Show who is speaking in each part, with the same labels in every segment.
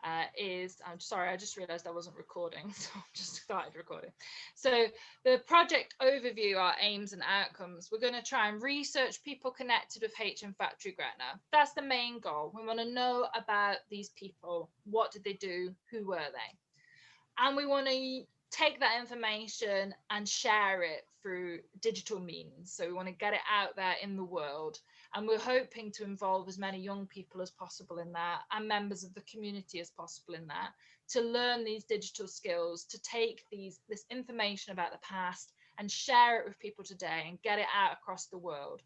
Speaker 1: I'm sorry, I just realized I wasn't recording, so I just started recording. So the project overview, our aims and outcomes, we're going to try and research people connected with HM Factory Gretna. That's the main goal. We want to know about these people. What did they do? Who were they? And we want to take that information and share it through digital means. So we want to get it out there in the world. And we're hoping to involve as many young people as possible in that, and members of the community as possible in that, to learn these digital skills, to take this information about the past and share it with people today and get it out across the world.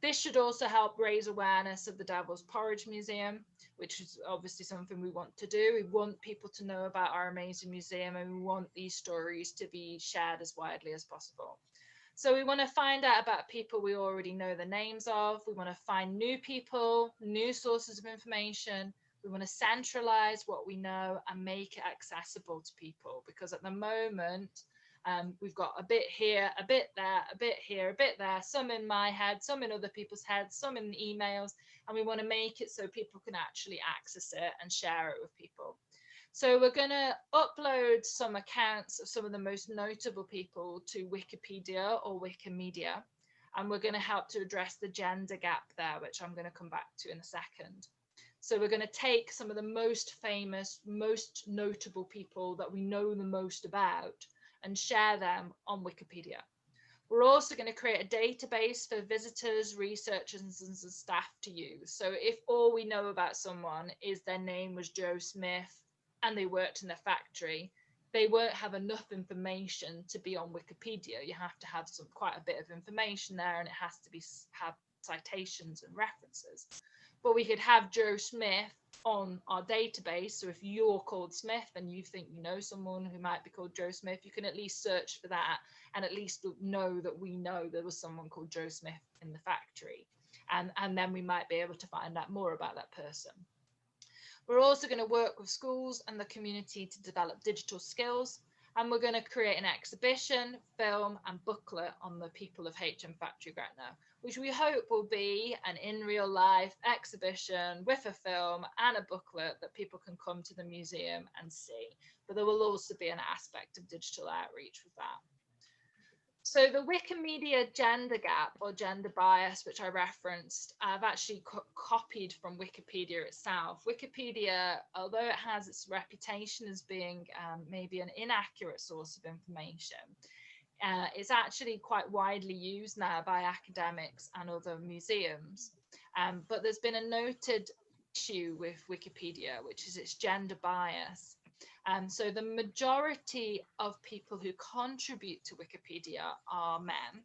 Speaker 1: This should also help raise awareness of the Devil's Porridge Museum, which is obviously something we want to do. We want people to know about our amazing museum, and we want these stories to be shared as widely as possible. So we want to find out about people we already know the names of. We want to find new people, new sources of information. We want to centralize what we know and make it accessible to people, because at the moment, we've got a bit here, a bit there, a bit here, a bit there, some in my head, some in other people's heads, some in emails, and we want to make it so people can actually access it and share it with people. So we're going to upload some accounts of some of the most notable people to Wikipedia or Wikimedia, and we're going to help to address the gender gap there, which I'm going to come back to in a second. So we're going to take some of the most famous, most notable people that we know the most about and share them on Wikipedia. We're also going to create a database for visitors, researchers, and staff to use. So if all we know about someone is their name was Joe Smith and they worked in the factory, they won't have enough information to be on Wikipedia. You have to have quite a bit of information there, and it has to have citations and references. But we could have Joe Smith on our database. So if you're called Smith and you think you know someone who might be called Joe Smith, you can at least search for that and at least know that we know there was someone called Joe Smith in the factory. And then we might be able to find out more about that person. We're also going to work with schools and the community to develop digital skills. And we're going to create an exhibition, film and booklet on the people of HM Factory Gretna, which we hope will be an in real life exhibition with a film and a booklet that people can come to the museum and see. But there will also be an aspect of digital outreach with that. So the Wikimedia gender gap or gender bias, which I referenced, I've actually copied from Wikipedia itself. Wikipedia, although it has its reputation as being maybe an inaccurate source of information, it's actually quite widely used now by academics and other museums. But there's been a noted issue with Wikipedia, which is its gender bias. So the majority of people who contribute to Wikipedia are men,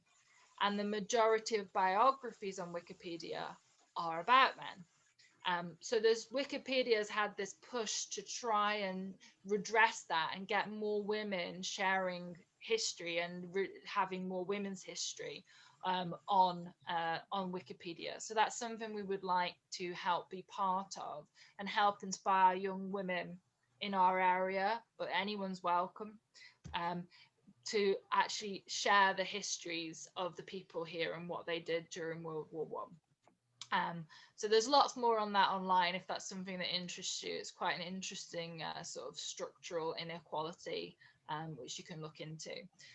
Speaker 1: and the majority of biographies on Wikipedia are about men. So Wikipedia has had this push to try and redress that and get more women sharing history and having more women's history on Wikipedia. So that's something we would like to help be part of and help inspire young women in our area, but anyone's welcome, to actually share the histories of the people here and what they did during World War I. So there's lots more on that online if that's something that interests you. It's quite an interesting sort of structural inequality which you can look into.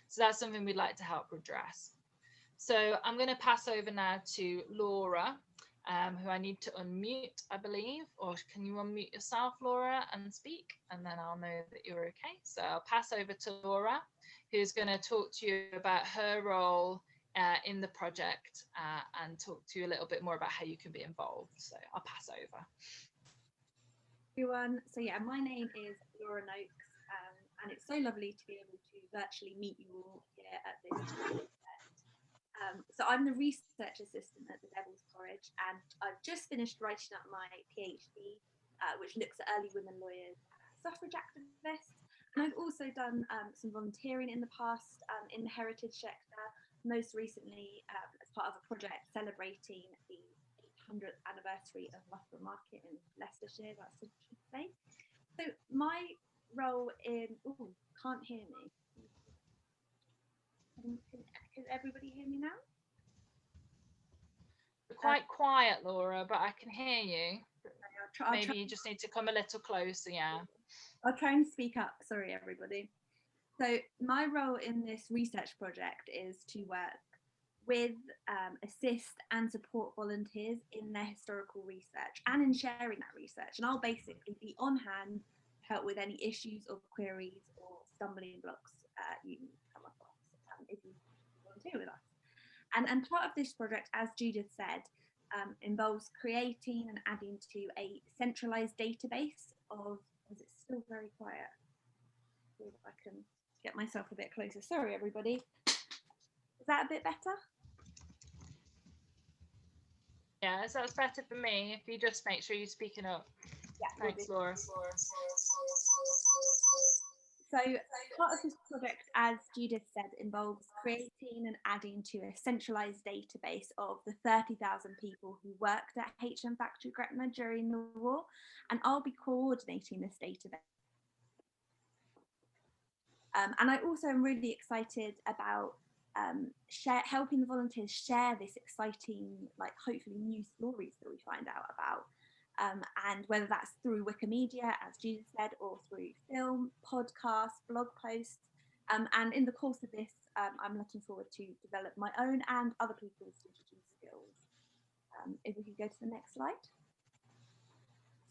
Speaker 1: So that's something we'd like to help redress. So I'm going to pass over now to Laura, who I need to unmute, I believe, or can you unmute yourself, Laura, and speak, and then I'll know that you're okay. So I'll pass over to Laura, who's going to talk to you about her role in the project and talk to you a little bit more about how you can be involved. So I'll pass over.
Speaker 2: Everyone, so yeah, my name is Laura Noakes, and it's so lovely to be able to virtually meet you all here at this project. So I'm the research assistant at the Devil's Porridge, and I've just finished writing up my PhD, which looks at early women lawyers, suffrage activists. And I've also done some volunteering in the past in the heritage sector, most recently as part of a project celebrating the 800th anniversary of Loughborough Market in Leicestershire, that's what I should say. So my role in, oh, can't hear me. Can everybody hear me now?
Speaker 1: You're quite quiet, Laura, but I can hear you.
Speaker 2: I'll
Speaker 1: Maybe you just need to come a little closer, yeah.
Speaker 2: I'll try and speak up, sorry everybody. So my role in this research project is to work with, assist and support volunteers in their historical research and in sharing that research. And I'll basically be on hand to help with any issues or queries or stumbling blocks you come across if you volunteer with us. And part of this project, as Judith said, involves creating and adding to a centralized database of, is it still very quiet? See if I can get myself a bit closer. Sorry, everybody. Is that a bit better?
Speaker 1: Yeah, so that's better for me if you just make sure you're speaking up.
Speaker 2: Yeah,
Speaker 1: thanks, Laura.
Speaker 2: So part of this project, as Judith said, involves creating and adding to a centralised database of the 30,000 people who worked at HM Factory Gretna during the war, and I'll be coordinating this database. And I also am really excited about helping the volunteers share this exciting, like hopefully new stories that we find out about. And whether that's through Wikimedia, as Judith said, or through film, podcasts, blog posts. And in the course of this, I'm looking forward to develop my own and other people's digital skills. If we could go to the next slide.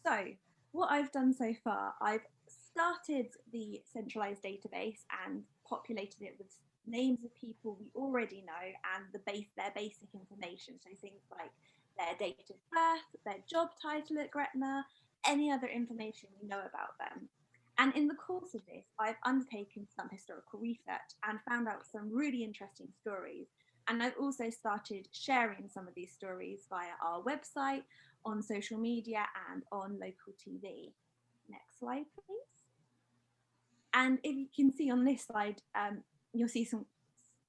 Speaker 2: So what I've done so far, I've started the centralized database and populated it with names of people we already know and their basic information. So things like their date of birth, their job title at Gretna, any other information we know about them. And in the course of this, I've undertaken some historical research and found out some really interesting stories. And I've also started sharing some of these stories via our website, on social media and on local TV. Next slide, please. And if you can see on this slide, you'll see some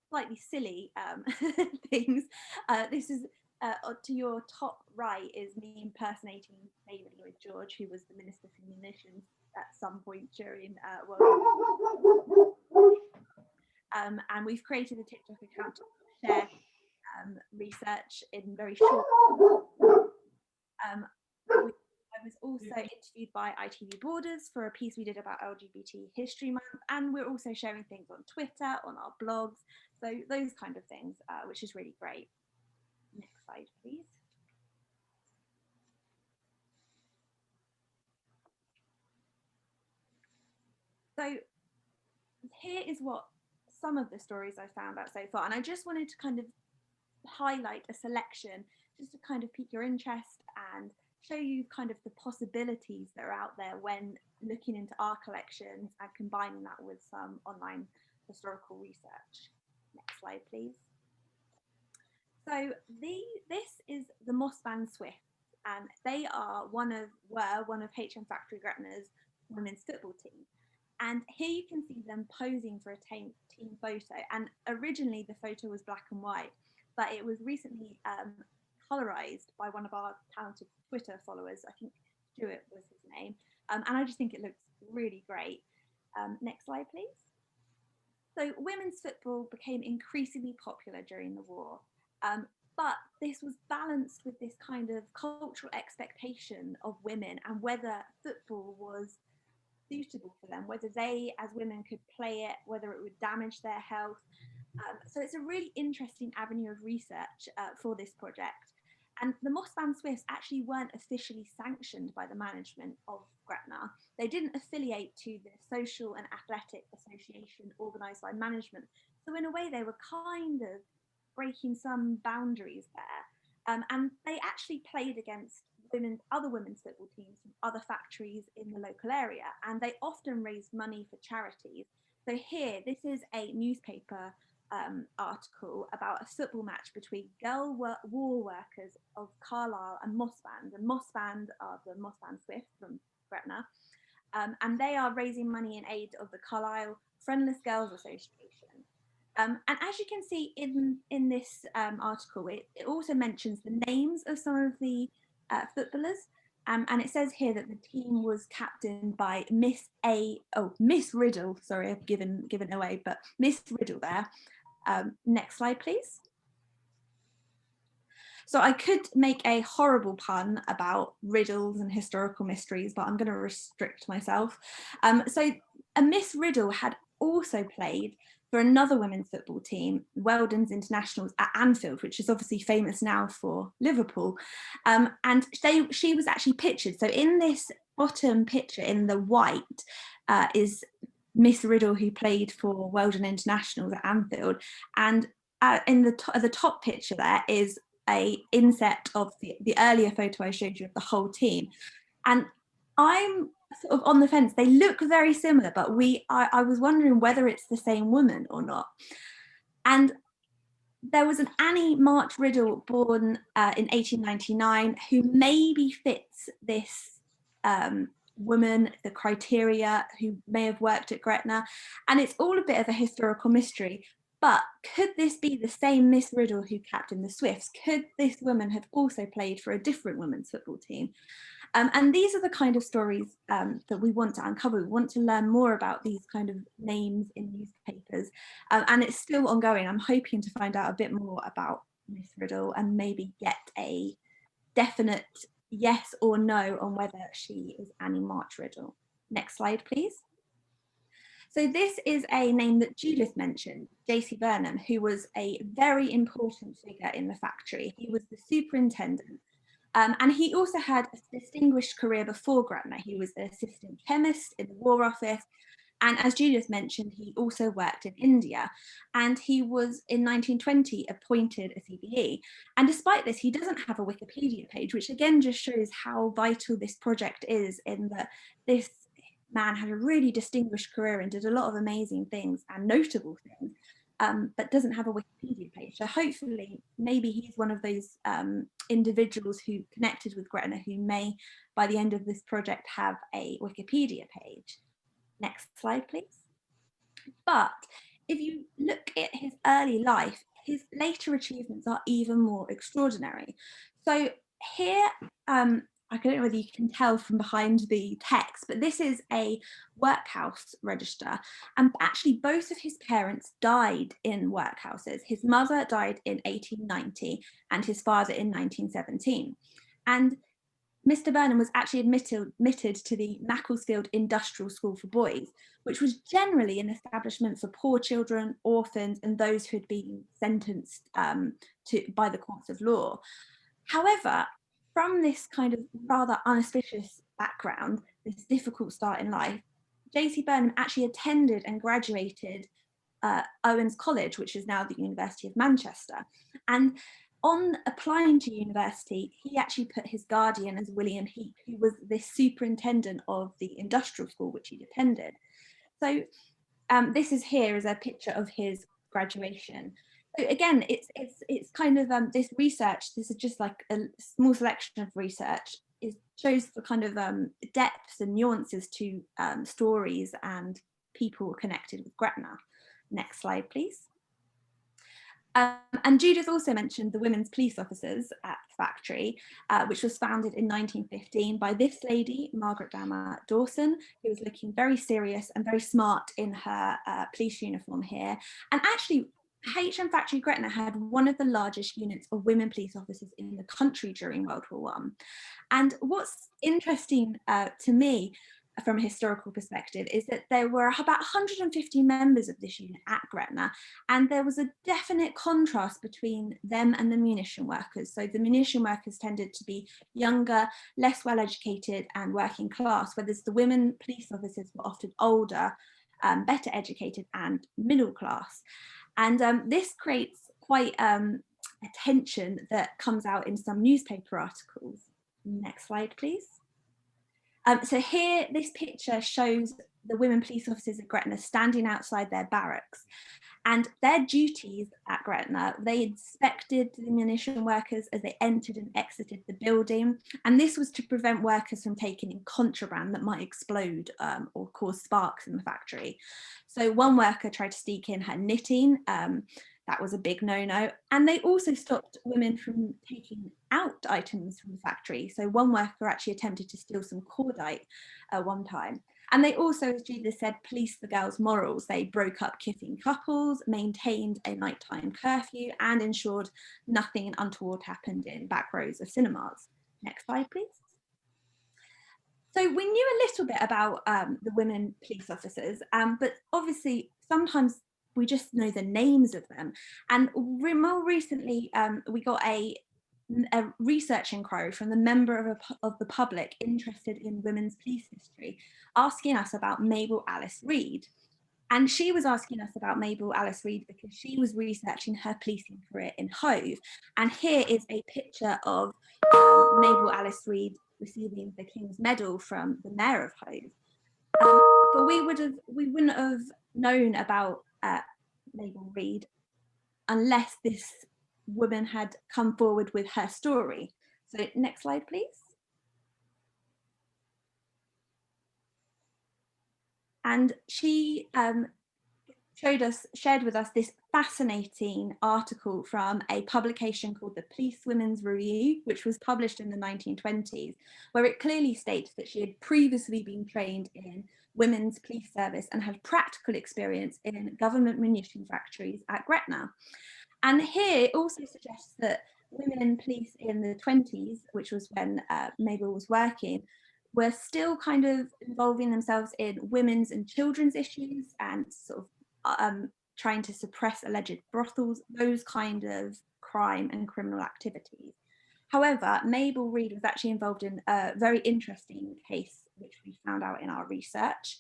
Speaker 2: slightly silly things. This is to your top right is me impersonating David Lloyd George, who was the Minister for Munitions at some point during World War II. And we've created a TikTok account to share research in very short. I was also interviewed by ITV Borders for a piece we did about LGBT History Month, and we're also sharing things on Twitter, on our blogs, so those kind of things, which is really great. Next slide, please. So here is what some of the stories I found out so far, and I just wanted to kind of highlight a selection just to kind of pique your interest and show you kind of the possibilities that are out there when looking into our collections and combining that with some online historical research. Next slide, please. So this is the Mossband Swifts, and they are were one of HM Factory Gretna's women's football team. And here you can see them posing for a team photo. And originally the photo was black and white, but it was recently colorized by one of our talented Twitter followers. I think Stuart was his name. And I just think it looks really great. Next slide, please. So women's football became increasingly popular during the war. But this was balanced with this kind of cultural expectation of women and whether football was suitable for them, whether they as women could play it, whether it would damage their health. So it's a really interesting avenue of research for this project. And the Mossband Swifts actually weren't officially sanctioned by the management of Gretna. They didn't affiliate to the Social and Athletic Association organised by management. So in a way, they were kind of breaking some boundaries there. And they actually played against other women's football teams from other factories in the local area. And they often raised money for charities. So here, this is a newspaper article about a football match between girl war workers of Carlisle and Mossband. And Mossband are the Mossband Swifts from Gretna. And they are raising money in aid of the Carlisle Friendless Girls Association. And as you can see in this article, it also mentions the names of some of the footballers. And it says here that the team was captained by Miss Riddle. Sorry, I've given away, but Miss Riddle there. Next slide, please. So I could make a horrible pun about riddles and historical mysteries, but I'm going to restrict myself. So a Miss Riddle had also played for another women's football team, Weldon's Internationals at Anfield, which is obviously famous now for Liverpool. And she was actually pictured. So in this bottom picture in the white is Miss Riddle, who played for Weldon Internationals at Anfield. And in the top picture there is a inset of the earlier photo I showed you of the whole team. And I'm sort of on the fence. They look very similar, but I was wondering whether it's the same woman or not. And there was an Annie March Riddle born in 1899 who maybe fits this woman, the criteria, who may have worked at Gretna. And it's all a bit of a historical mystery. But could this be the same Miss Riddle who captained the Swifts? Could this woman have also played for a different women's football team? And these are the kind of stories that we want to uncover. We want to learn more about these kind of names in newspapers. And it's still ongoing. I'm hoping to find out a bit more about Miss Riddle and maybe get a definite yes or no on whether she is Annie March Riddle. Next slide, please. So this is a name that Judith mentioned, J.C. Burnham, who was a very important figure in the factory. He was the superintendent. And he also had a distinguished career before Gretna. He was an assistant chemist in the War Office. And as Judith mentioned, he also worked in India. And he was, in 1920, appointed a CBE. And despite this, he doesn't have a Wikipedia page, which again just shows how vital this project is, in that this man had a really distinguished career and did a lot of amazing things and notable things. But doesn't have a Wikipedia page. So hopefully maybe he's one of those individuals who connected with Gretna who may, by the end of this project, have a Wikipedia page. Next slide, please. But if you look at his early life, his later achievements are even more extraordinary. So here, I don't know whether you can tell from behind the text, but this is a workhouse register. And actually both of his parents died in workhouses. His mother died in 1890 and his father in 1917. And Mr. Burnham was actually admitted to the Macclesfield Industrial School for Boys, which was generally an establishment for poor children, orphans, and those who had been sentenced by the courts of law. However, from this kind of rather unauspicious background, this difficult start in life, J.C. Burnham actually attended and graduated Owens College, which is now the University of Manchester. And on applying to university, he actually put his guardian as William Heap, who was the superintendent of the industrial school which he attended. So this is here is a picture of his graduation. So again, it's kind of this research. This is just like a small selection of research. It shows the kind of depths and nuances to stories and people connected with Gretna. Next slide, please. And Judith also mentioned the women's police officers at the factory, which was founded in 1915 by this lady, Margaret Dammer Dawson, who was looking very serious and very smart in her police uniform here. And actually, HM Factory Gretna had one of the largest units of women police officers in the country during World War I. And what's interesting to me from a historical perspective is that there were about 150 members of this unit at Gretna, and there was a definite contrast between them and the munition workers. So the munition workers tended to be younger, less well educated and working class, whereas the women police officers were often older, better educated and middle class. And this creates quite a tension that comes out in some newspaper articles. Next slide, please. So here, this picture shows the women police officers at Gretna standing outside their barracks, and their duties at Gretna, they inspected the munition workers as they entered and exited the building, and this was to prevent workers from taking in contraband that might explode or cause sparks in the factory. So one worker tried to sneak in her knitting, That was a big no-no. And they also stopped women from taking out items from the factory. So one worker actually attempted to steal some cordite at one time. And they also, as Judith said, policed the girls' morals. They broke up kissing couples, maintained a nighttime curfew, and ensured nothing untoward happened in back rows of cinemas. Next slide, please. So we knew a little bit about the women police officers, but obviously sometimes we just know the names of them. And more recently, we got a research inquiry from the member of the public interested in women's police history, asking us about Mabel Alice Reid. And she was asking us about Mabel Alice Reid because she was researching her policing career in Hove. And here is a picture of Mabel Alice Reid receiving the King's Medal from the Mayor of Hove. But we wouldn't have known about Mabel Reid unless this woman had come forward with her story. So next slide, please. And she shared with us this fascinating article from a publication called the Police Women's Review, which was published in the 1920s, where it clearly states that she had previously been trained in women's police service and had practical experience in government munition factories at Gretna. And here it also suggests that women in police in the 20s, which was when Mabel was working, were still kind of involving themselves in women's and children's issues and sort of trying to suppress alleged brothels, those kind of crime and criminal activities. However, Mabel Reid was actually involved in a very interesting case, which we found out in our research.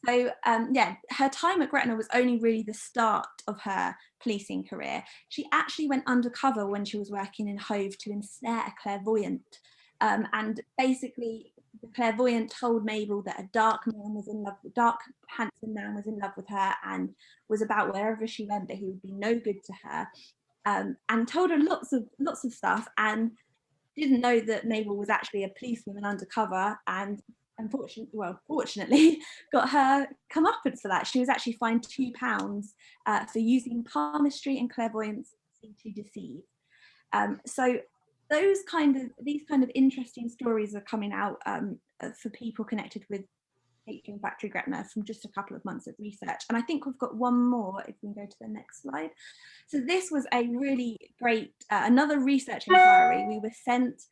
Speaker 2: So yeah, her time at Gretna was only really the start of her policing career. She actually went undercover when she was working in Hove to ensnare a clairvoyant. And basically, the clairvoyant told Mabel that a dark, handsome man was in love with her and was about wherever she went, that he would be no good to her, and told her lots of stuff, and didn't know that Mabel was actually a policewoman undercover, and fortunately got her comeuppance for that. She was actually fined £2 for using palmistry and clairvoyance to deceive. So these kind of interesting stories are coming out for people connected with HM Factory Gretna from just a couple of months of research. And I think we've got one more, if we can go to the next slide. So this was a really great, another research inquiry. We were sent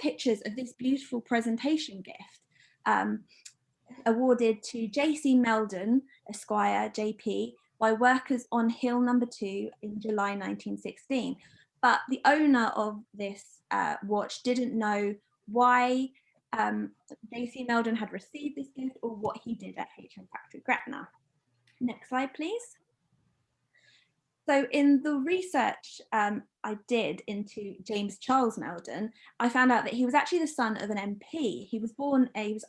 Speaker 2: pictures of this beautiful presentation gift awarded to J.C. Meldon, Esquire, JP, by workers on Hill number 2 in July 1916. But the owner of this watch didn't know why J.C. Meldon had received this gift or what he did at HM Factory Gretna. Next slide, please. So in the research I did into James Charles Meldon, I found out that he was actually the son of an MP. He was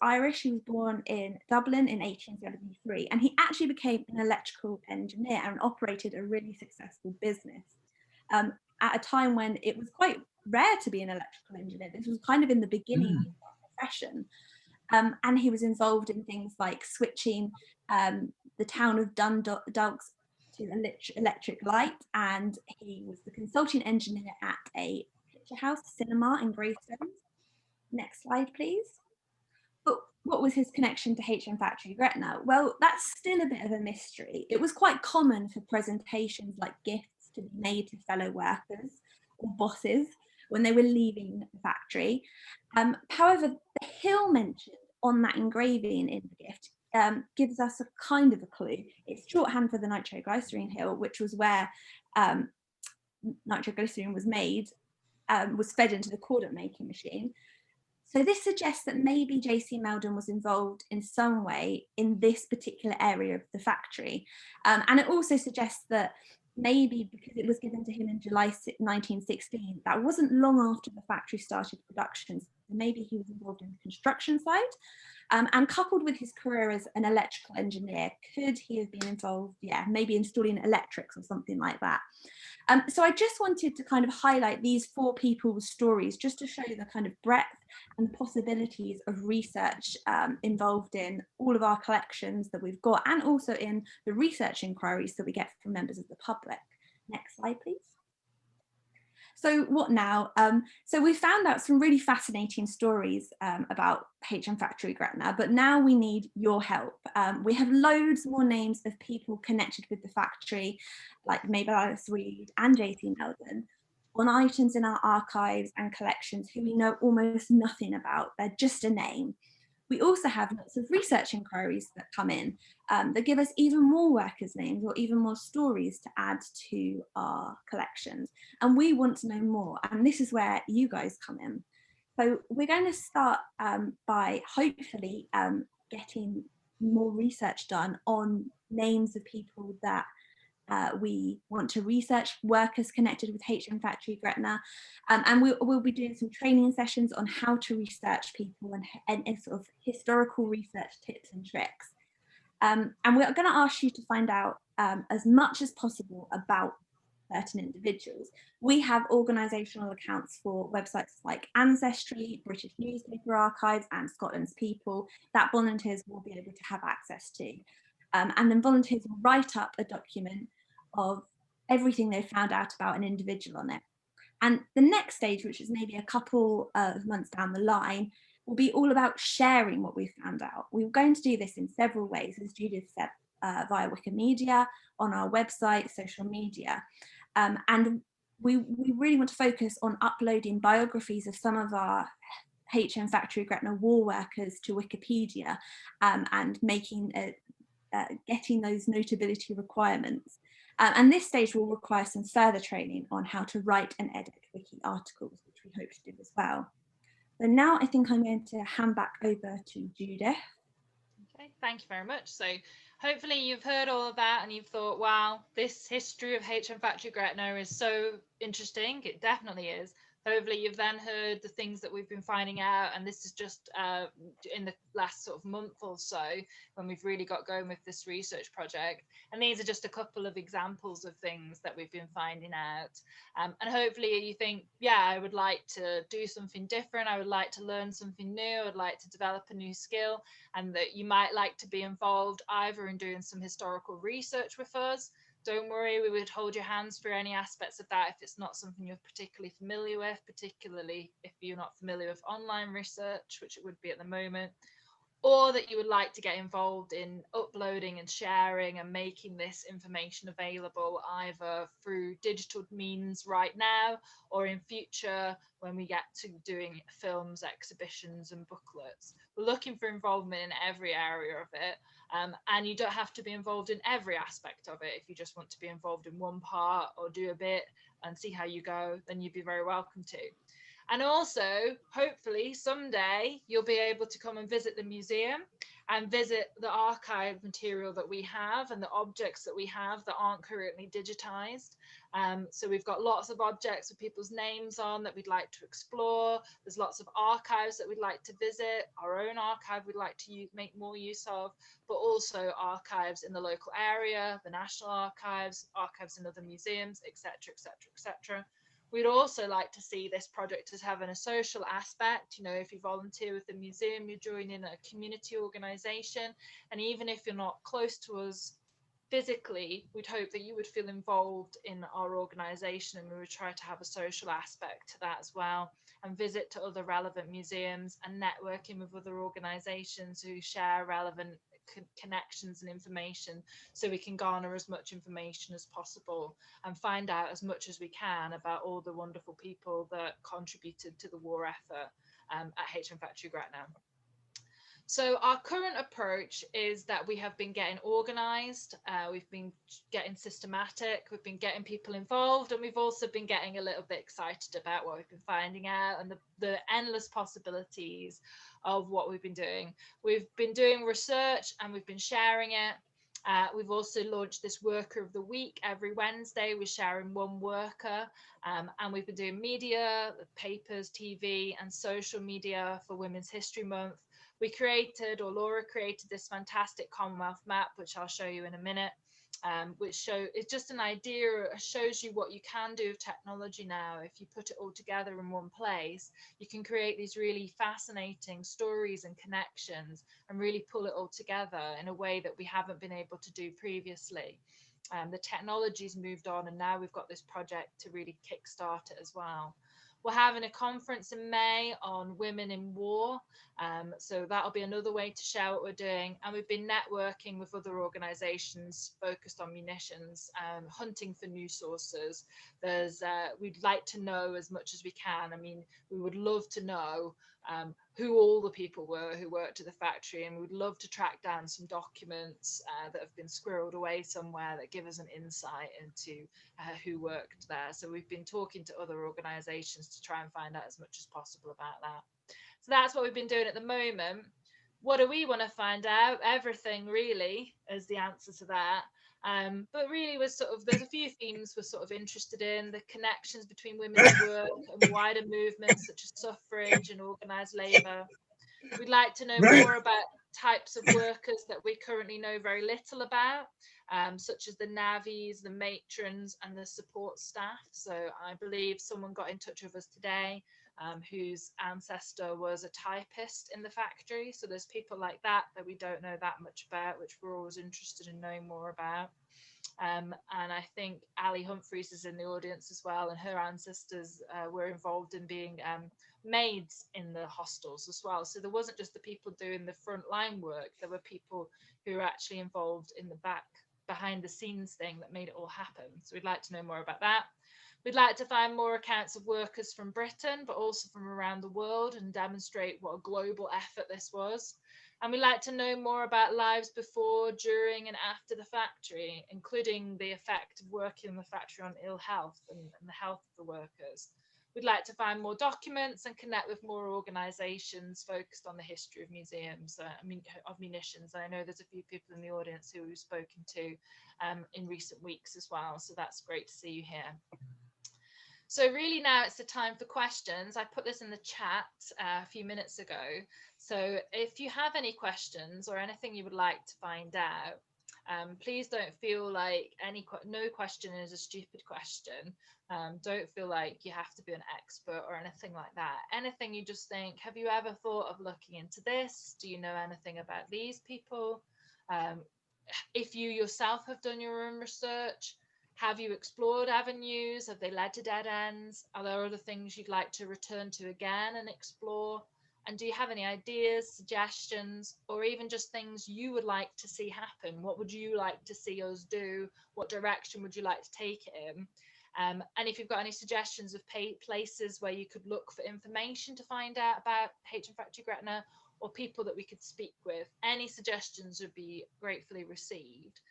Speaker 2: Irish, he was born in Dublin in 1873, and he actually became an electrical engineer and operated a really successful business at a time when it was quite rare to be an electrical engineer. This was kind of in the beginning of the profession. And he was involved in things like switching the town of Dundalk's to electric light, and he was the consulting engineer at a picture house cinema in Greystones. Next slide, please. But what was his connection to HM Factory Gretna? Well, that's still a bit of a mystery. It was quite common for presentations like gifts to be made to fellow workers or bosses when they were leaving the factory. However, the hill mentioned on that engraving in the gift gives us a kind of a clue. It's shorthand for the nitroglycerine hill, which was where nitroglycerine was made, was fed into the cordon making machine. So this suggests that maybe J.C. Meldon was involved in some way in this particular area of the factory. And it also suggests that maybe because it was given to him in July 1916, that wasn't long after the factory started production. So maybe he was involved in the construction side. And coupled with his career as an electrical engineer, could he have been involved, maybe installing electrics or something like that? So I just wanted to kind of highlight these 4 people's stories just to show the kind of breadth and possibilities of research involved in all of our collections that we've got, and also in the research inquiries that we get from members of the public. Next slide, please. So what now? So we found out some really fascinating stories about HM Factory Gretna, but now we need your help. We have loads more names of people connected with the factory, like Mabel Alice Reed and JC Melden, on items in our archives and collections who we know almost nothing about. They're just a name. We also have lots of research inquiries that come in that give us even more workers' names or even more stories to add to our collections. And we want to know more. And this is where you guys come in. So we're going to start by hopefully getting more research done on names of people that we want to research, workers connected with HM Factory Gretna, and we'll be doing some training sessions on how to research people and sort of historical research tips and tricks. And we're going to ask you to find out as much as possible about certain individuals. We have organisational accounts for websites like Ancestry, British Newspaper Archives and Scotland's People that volunteers will be able to have access to. And then volunteers will write up a document of everything they've found out about an individual on it. And the next stage, which is maybe a couple of months down the line, will be all about sharing what we've found out. We're going to do this in several ways, as Judith said, via Wikimedia, on our website, social media. And we really want to focus on uploading biographies of some of our HM Factory Gretna war workers to Wikipedia and making getting those notability requirements. And this stage will require some further training on how to write and edit wiki articles, which we hope to do as well. So now I think I'm going to hand back over to Judith.
Speaker 1: Okay, thank you very much. So hopefully you've heard all of that and you've thought, wow, this history of HM Factory Gretna is so interesting. It definitely is. Hopefully you've then heard the things that we've been finding out, and this is just in the last sort of month or so when we've really got going with this research project. And these are just a couple of examples of things that we've been finding out. And hopefully you think, yeah, I would like to do something different. I would like to learn something new. I would like to develop a new skill, and that you might like to be involved either in doing some historical research with us. Don't worry, we would hold your hands through any aspects of that if it's not something you're particularly familiar with, particularly if you're not familiar with online research, which it would be at the moment, or that you would like to get involved in uploading and sharing and making this information available either through digital means right now or in future when we get to doing films, exhibitions and booklets. We're looking for involvement in every area of it. And you don't have to be involved in every aspect of it. If you just want to be involved in one part or do a bit and see how you go, then you'd be very welcome to. And also, hopefully someday you'll be able to come and visit the museum and visit the archive material that we have and the objects that we have that aren't currently digitized. So we've got lots of objects with people's names on that we'd like to explore. There's lots of archives that we'd like to visit, our own archive we'd like to make more use of, but also archives in the local area, the national archives, archives in other museums, etc., etc., etc. We'd also like to see this project as having a social aspect. You know, if you volunteer with the museum, you're joining a community organisation. And even if you're not close to us physically, we'd hope that you would feel involved in our organisation, and we would try to have a social aspect to that as well, and visit to other relevant museums and networking with other organisations who share relevant connections and information, so we can garner as much information as possible and find out as much as we can about all the wonderful people that contributed to the war effort at HM Factory Gretna. So our current approach is that we have been getting organised, we've been getting systematic, we've been getting people involved, and we've also been getting a little bit excited about what we've been finding out and the endless possibilities of what we've been doing. We've been doing research and we've been sharing it. We've also launched this Worker of the Week every Wednesday. We're sharing one worker, and we've been doing media, papers, TV and social media for Women's History Month. We created, or Laura created, this fantastic Commonwealth map, which I'll show you in a minute, which it's just an idea, it shows you what you can do with technology now. If you put it all together in one place, you can create these really fascinating stories and connections and really pull it all together in a way that we haven't been able to do previously. The technology's moved on, and now we've got this project to really kickstart it as well. We're having a conference in May on women in war. So that'll be another way to share what we're doing. And we've been networking with other organizations focused on munitions, hunting for new sources. We'd like to know as much as we can. I mean, we would love to know who all the people were who worked at the factory, and we'd love to track down some documents that have been squirreled away somewhere that give us an insight into who worked there. So we've been talking to other organizations to try and find out as much as possible about that. So that's what we've been doing at the moment. What do we want to find out? Everything, really, is the answer to that. But really, there's a few themes we're sort of interested in: the connections between women's work and wider movements such as suffrage and organised labour. We'd like to know more about types of workers that we currently know very little about, such as the navvies, the matrons, and the support staff. So I believe someone got in touch with us today whose ancestor was a typist in the factory. So there's people like that we don't know that much about, which we're always interested in knowing more about. And I think Ali Humphreys is in the audience as well, and her ancestors were involved in being maids in the hostels as well. So there wasn't just the people doing the frontline work, there were people who were actually involved in the behind the scenes thing that made it all happen. So we'd like to know more about that. We'd like to find more accounts of workers from Britain, but also from around the world, and demonstrate what a global effort this was. And we'd like to know more about lives before, during, and after the factory, including the effect of working in the factory on ill health and the health of the workers. We'd like to find more documents and connect with more organisations focused on the history of museums, of munitions. And I know there's a few people in the audience who we've spoken to in recent weeks as well. So that's great to see you here. So really now it's the time for questions. I put this in the chat a few minutes ago. So if you have any questions or anything you would like to find out, please don't feel like no question is a stupid question. Don't feel like you have to be an expert or anything like that. Anything you just think, have you ever thought of looking into this? Do you know anything about these people? If you yourself have done your own research, have you explored avenues? Have they led to dead ends? Are there other things you'd like to return to again and explore? And do you have any ideas, suggestions, or even just things you would like to see happen? What would you like to see us do? What direction would you like to take it in? And if you've got any suggestions of places where you could look for information to find out about HM Factory Gretna, or people that we could speak with, any suggestions would be gratefully received.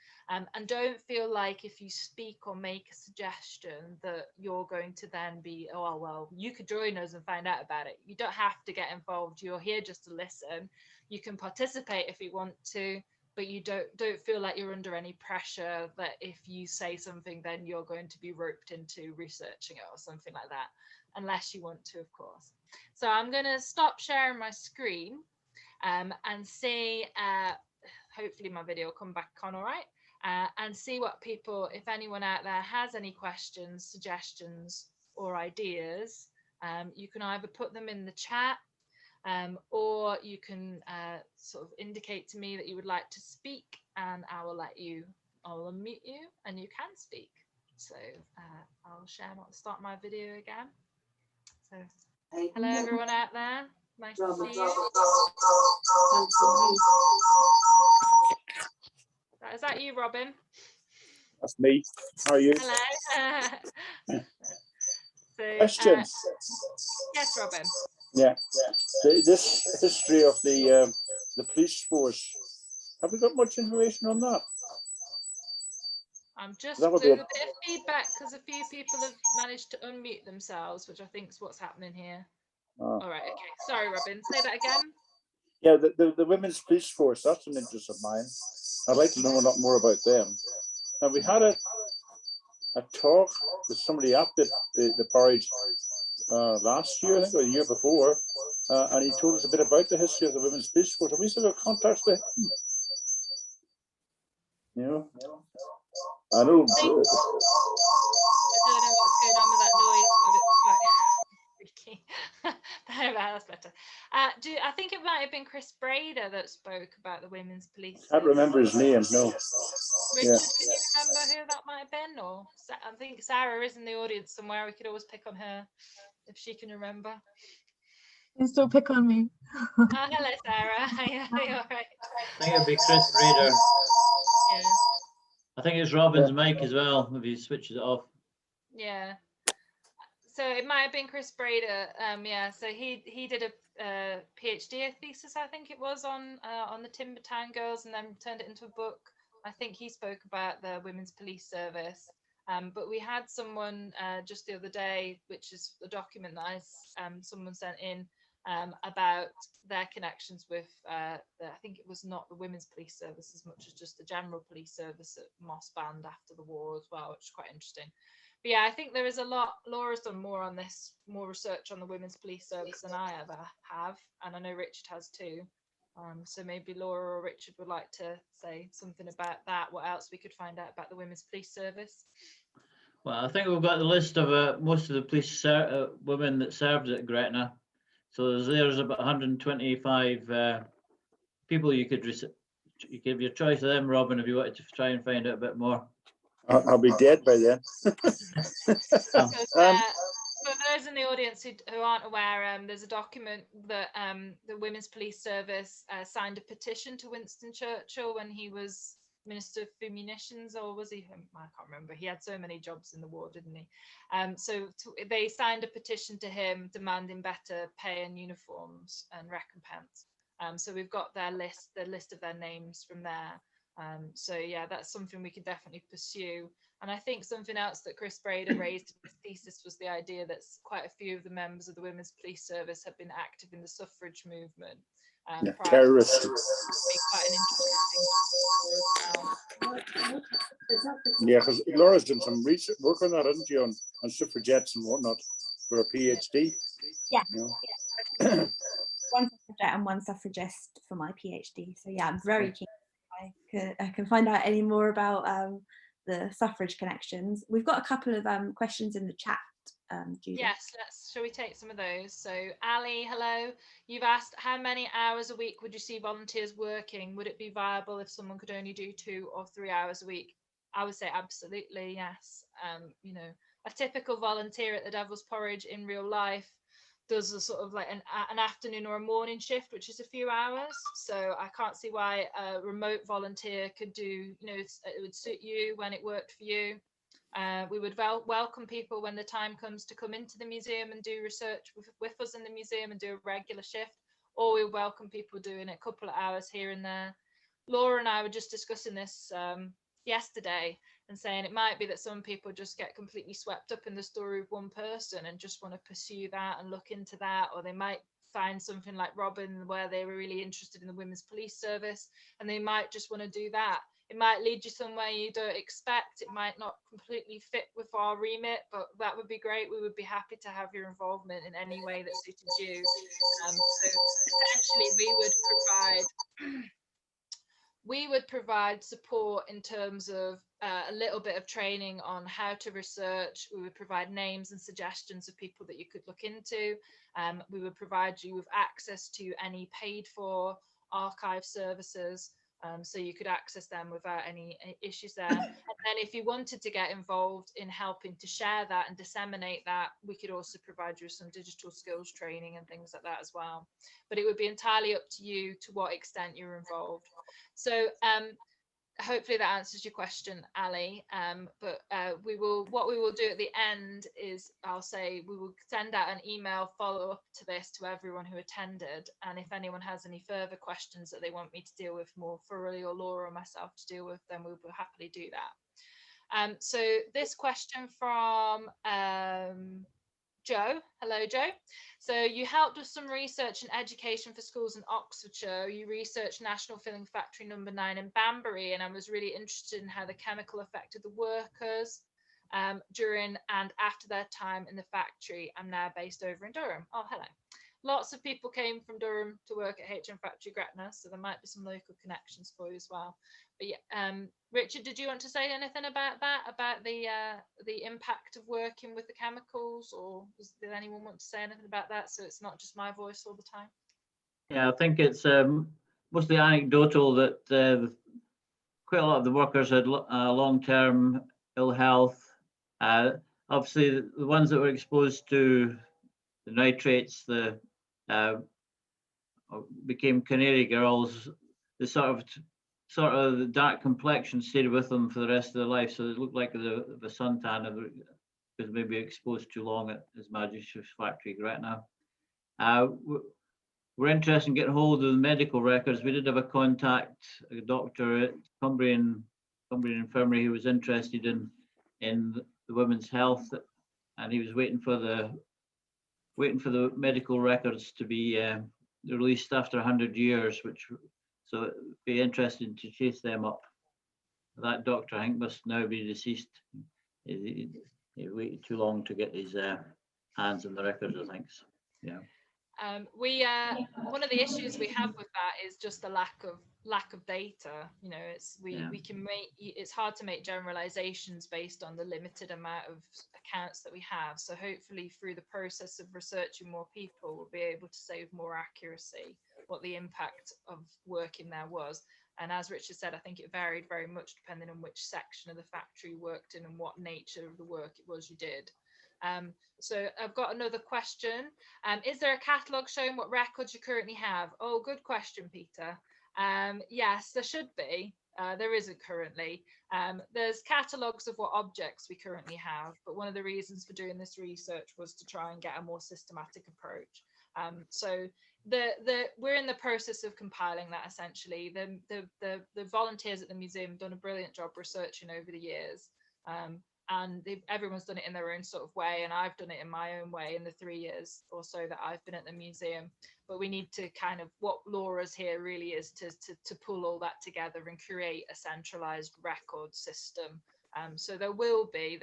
Speaker 1: And don't feel like if you speak or make a suggestion that you're going to then be, oh, well, you could join us and find out about it. You don't have to get involved. You're here just to listen. You can participate if you want to, but you don't feel like you're under any pressure that if you say something, then you're going to be roped into researching it or something like that, unless you want to, of course. So I'm going to stop sharing my screen and see, hopefully my video will come back on all right. And see what people, if anyone out there has any questions, suggestions, or ideas, you can either put them in the chat or you can sort of indicate to me that you would like to speak, and I'll unmute you and you can speak. So I'll start my video again. So hello everyone out there, nice to see you. Is that you, Robin?
Speaker 3: That's me. How are you?
Speaker 1: Hello. So,
Speaker 3: questions?
Speaker 1: Yes, Robin.
Speaker 3: Yeah. This history of the police force. Have we got much information on that?
Speaker 1: I'm just doing a bit of feedback because a few people have managed to unmute themselves, which I think is what's happening here. Oh. All right. Okay. Sorry, Robin. Say that again.
Speaker 3: Yeah, the women's police force. That's an interest of mine. I'd like to know a lot more about them. Now, we had a talk with somebody at the Parish last year, I think, or the year before, and he told us a bit about the history of the women's police force. Have we still got contacts with him? You know? I know.
Speaker 1: I don't know what's going on with that noise, but it's quite freaky. That's better. I think it might have been Chris Brader that spoke about the women's police.
Speaker 3: I can't remember his name, no.
Speaker 1: Richard,
Speaker 3: Yeah.
Speaker 1: can you remember who that might have been? Or I think Sarah is in the audience somewhere. We could always pick on her if she can remember.
Speaker 4: You still pick on me.
Speaker 1: Oh, hello, Sarah. Yeah, you all right?
Speaker 5: I think it'd be Chris Brader.
Speaker 1: Yeah.
Speaker 5: I think it's Robin's mic as well, if he switches it off.
Speaker 1: Yeah. So it might have been Chris Brader. Yeah. So he did a PhD thesis, I think it was, on the Timber Town girls, and then turned it into a book. I think he spoke about the Women's Police Service. But we had someone just the other day, which is a document that someone sent in about their connections with I think it was not the Women's Police Service as much as just the general police service at Moss Band after the war as well, which is quite interesting. But yeah, I think there is a lot. Laura's done more on this, more research on the Women's Police Service than I ever have, and I know Richard has too. So maybe Laura or Richard would like to say something about that. What else we could find out about the Women's Police Service?
Speaker 5: Well, I think we've got the list of most of the police women that served at Gretna. So there's about 125 people you could give your choice of them, Robin, if you wanted to try and find out a bit more.
Speaker 3: I'll be dead by then.
Speaker 1: For those in the audience who aren't aware, there's a document that the Women's Police Service signed a petition to Winston Churchill when he was Minister for Munitions, or was he? I can't remember. He had so many jobs in the war, didn't he? They signed a petition to him demanding better pay and uniforms and recompense. So we've got their list, the list of their names from there. So yeah, that's something we could definitely pursue. And I think something else that Chris Brader raised in his thesis was the idea that quite a few of the members of the Women's Police Service have been active in the suffrage movement.
Speaker 3: Yeah, terrorists.
Speaker 1: Quite an interesting.
Speaker 3: Yeah, because Laura's done some research work on that, hasn't she, on suffragettes and whatnot for a PhD?
Speaker 2: Yeah.
Speaker 3: You know?
Speaker 2: One suffragette and one suffragist for my PhD. So yeah, I'm very keen. I can find out any more about the suffrage connections. We've got a couple of questions in the chat. Judith.
Speaker 1: Yes, shall we take some of those? So Ali, hello. You've asked how many hours a week would you see volunteers working? Would it be viable if someone could only do 2 or 3 hours a week? I would say absolutely yes. You know, a typical volunteer at the Devil's Porridge in real life does a sort of like an afternoon or a morning shift, which is a few hours. So I can't see why a remote volunteer could do, you know, it would suit you when it worked for you. We would welcome people when the time comes to come into the museum and do research with us in the museum and do a regular shift, or we welcome people doing a couple of hours here and there. Laura and I were just discussing this yesterday and saying it might be that some people just get completely swept up in the story of one person and just want to pursue that and look into that, or they might find something like Robin where they were really interested in the Women's Police Service and they might just want to do that. It might lead you somewhere you don't expect. It might not completely fit with our remit, but that would be great. We would be happy to have your involvement in any way that suited you. So essentially we would provide support in terms of a little bit of training on how to research. We would provide names and suggestions of people that you could look into. We would provide you with access to any paid for archive services. So you could access them without any issues there. And then if you wanted to get involved in helping to share that and disseminate that, we could also provide you with some digital skills training and things like that as well. But it would be entirely up to you to what extent you're involved. So hopefully that answers your question, Ali. But what we will do at the end is I'll say we will send out an email follow-up to this to everyone who attended, and if anyone has any further questions that they want me to deal with more thoroughly, or Laura or myself to deal with, then we will happily do that. So this question from Joe. Hello, Joe. So you helped with some research and education for schools in Oxfordshire. You researched National Filling Factory number 9 in Banbury, and I was really interested in how the chemical affected the workers during and after their time in the factory. I'm now based over in Durham. Oh, hello. Lots of people came from Durham to work at HM Factory Gretna, so there might be some local connections for you as well. But yeah, Richard, did you want to say anything about that, about the impact of working with the chemicals, or did anyone want to say anything about that, so it's not just my voice all the time?
Speaker 5: Yeah, I think it's mostly anecdotal that quite a lot of the workers had long-term ill health. Obviously, the ones that were exposed to the nitrates, became canary girls. The sort of the dark complexion stayed with them for the rest of their life, so they looked like the suntan because maybe exposed too long at His Majesty's Factory Gretna. We're interested in getting hold of the medical records. We did have a contact, a doctor at Cumbrian Infirmary, who was interested in the women's health, and he was waiting for the medical records to be released after 100 years, so it'd be interesting to chase them up. That doctor, I think, must now be deceased. He waited too long to get his hands on the records, I think. So, yeah.
Speaker 1: One of the issues we have with that is just the lack of data. You know, it's hard to make generalizations based on the limited amount of accounts that we have. So hopefully through the process of researching more people, we'll be able to say with more accuracy what the impact of working there was. And as Richard said, I think it varied very much depending on which section of the factory you worked in and what nature of the work it was you did. So I've got another question. Is there a catalogue showing what records you currently have? Oh, good question, Peter. Yes, there should be. There isn't currently. There's catalogues of what objects we currently have, but one of the reasons for doing this research was to try and get a more systematic approach. So we're in the process of compiling that essentially. The volunteers at the museum have done a brilliant job researching over the years. And everyone's done it in their own sort of way, and I've done it in my own way in the 3 years or so that I've been at the museum. But we need to kind of, what Laura's here really is to pull all that together and create a centralized record system. So there will be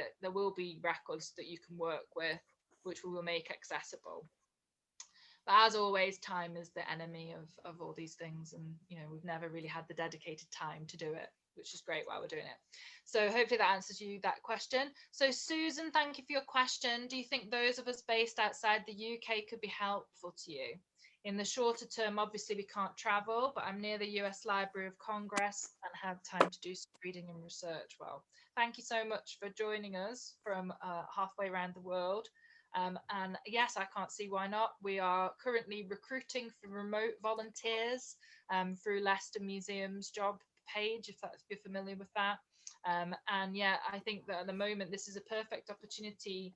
Speaker 1: records that you can work with, which we will make accessible. But as always, time is the enemy of all these things, and we've never really had the dedicated time to do it, which is great while we're doing it. So hopefully that answers you that question. So Susan, thank you for your question. Do you think those of us based outside the UK could be helpful to you? In the shorter term, obviously we can't travel, but I'm near the US Library of Congress and have time to do some reading and research. Well, thank you so much for joining us from halfway around the world. And yes, I can't see why not. We are currently recruiting for remote volunteers through Leicester Museum's job page, if you're familiar with that. And yeah, I think that at the moment this is a perfect opportunity,